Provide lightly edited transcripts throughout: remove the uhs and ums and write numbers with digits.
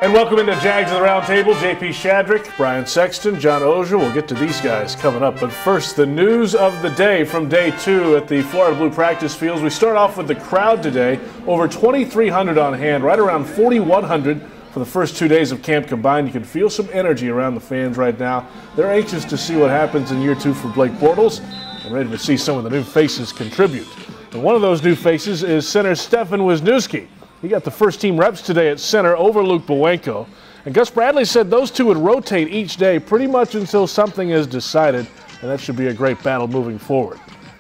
And welcome into Jags of the Round Table. JP Shadrick, Brian Sexton, John Oehser. We'll get to these guys coming up. But first, the news of the day from day 2 at the Florida Blue practice fields. We start off with the crowd today. Over 2,300 on hand, right around 4,100 for the first 2 days of camp combined. You can feel some energy around the fans right now. They're anxious to see what happens in year 2 for Blake Bortles and ready to see some of the new faces contribute. And one of those new faces is center Stefan Wisniewski. He got the first team reps today at center over Luke Bowenko. And Gus Bradley said those two would rotate each day pretty much until something is decided, and that should be a great battle moving forward.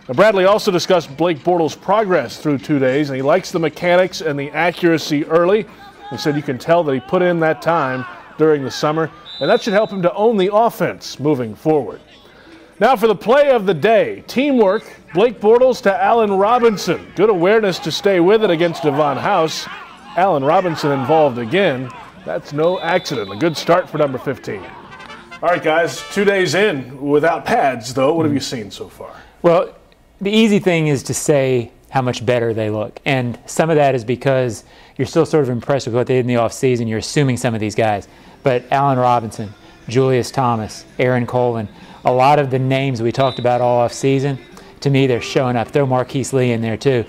Now, Bradley also discussed Blake Bortles' progress through 2 days, and he likes the mechanics and the accuracy early. He said you can tell that he put in that time during the summer, and that should help him to own the offense moving forward. Now for the play of the day, teamwork, Blake Bortles to Allen Robinson. Good awareness to stay with it against Devon House. Allen Robinson involved again. That's no accident. A good start for number 15. All right, guys, 2 days in without pads, though. What have you seen so far? Well, the easy thing is to say how much better they look. And some of that is because you're still sort of impressed with what they did in the offseason. You're assuming some of these guys. But Allen Robinson, Julius Thomas, Aaron Colvin, a lot of the names we talked about all offseason, to me, they're showing up. Throw Marqise Lee in there, too.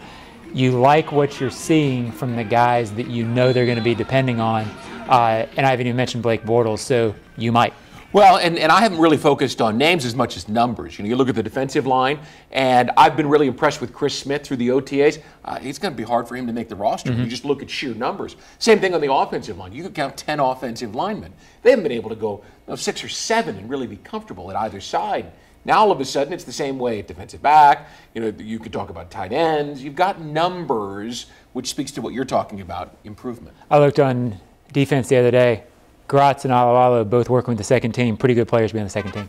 You like what you're seeing from the guys that you know they're going to be depending on. And I haven't even mentioned Blake Bortles, so you might. Well, and I haven't really focused on names as much as numbers. You know, you look at the defensive line, and I've been really impressed with Chris Smith through the OTAs. It's going to be hard for him to make the roster. You just look at sheer numbers. Same thing on the offensive line. You could count 10 offensive linemen. They haven't been able to go 6 or 7 and really be comfortable at either side. Now, all of a sudden, it's the same way at defensive back. You know, you could talk about tight ends. You've got numbers, which speaks to what you're talking about, improvement. I looked on defense the other day. Gratz and Alualu both working with the second team. Pretty good players to be on the second team.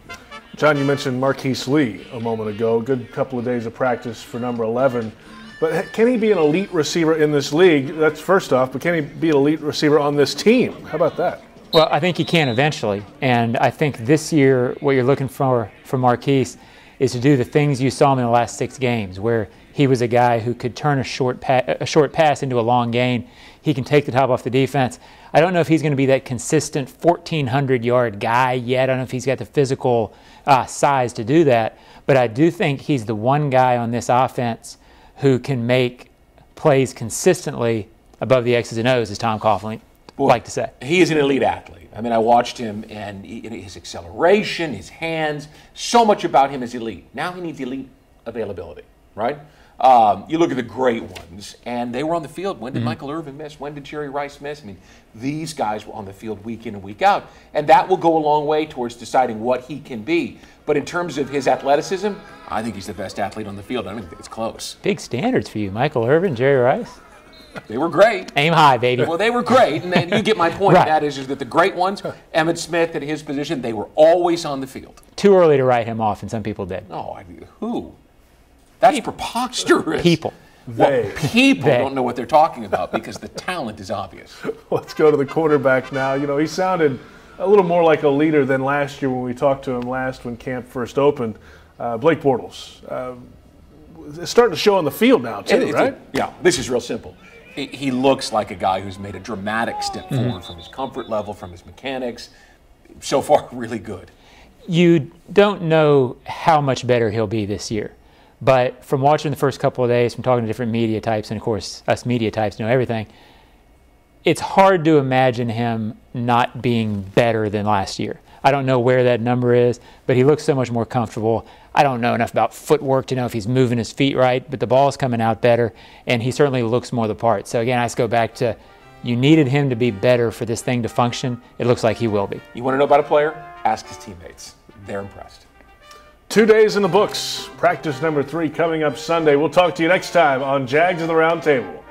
John, you mentioned Marqise Lee a moment ago. Good couple of days of practice for number 11. But can he be an elite receiver in this league? That's first off. But can he be an elite receiver on this team? How about that? Well, I think he can eventually. And I think this year what you're looking for from Marqise is to do the things you saw him in the last 6 games, where he was a guy who could turn a short pass into a long gain. He can take the top off the defense. I don't know if he's going to be that consistent 1,400-yard guy yet. I don't know if he's got the physical size to do that. But I do think he's the one guy on this offense who can make plays consistently above the X's and O's, as Tom Coughlin would like to say. He is an elite athlete. I mean, I watched him, and his acceleration, his hands, so much about him is elite. Now he needs elite availability, right? You look at the great ones, and they were on the field. When did Michael Irvin miss? When did Jerry Rice miss? I mean, these guys were on the field week in and week out, and that will go a long way towards deciding what he can be. But in terms of his athleticism, I think he's the best athlete on the field. I don't think it's close. Big standards for you, Michael Irvin, Jerry Rice. They were great. Aim high, baby. Well, they were great, and then you get my point. Right. That is that the great ones, Emmitt Smith at his position, they were always on the field. Too early to write him off, and some people did. No, who? That's preposterous. People. Well, people don't know what they're talking about because the talent is obvious. Let's go to the quarterback now. You know, he sounded a little more like a leader than last year when we talked to him last when camp first opened. Blake Bortles. It's starting to show on the field now, too, right? Yeah, this is real simple. He looks like a guy who's made a dramatic step forward from his comfort level, from his mechanics. So far, really good. You don't know how much better he'll be this year. But from watching the first couple of days, from talking to different media types, and of course us media types know everything, it's hard to imagine him not being better than last year. I don't know where that number is, but he looks so much more comfortable. I don't know enough about footwork to know if he's moving his feet right, but the ball's coming out better, and he certainly looks more the part. So again, I just go back to you needed him to be better for this thing to function. It looks like he will be. You want to know about a player? Ask his teammates. They're impressed. 2 days in the books. Practice number 3 coming up Sunday. We'll talk to you next time on Jags of the Round Table.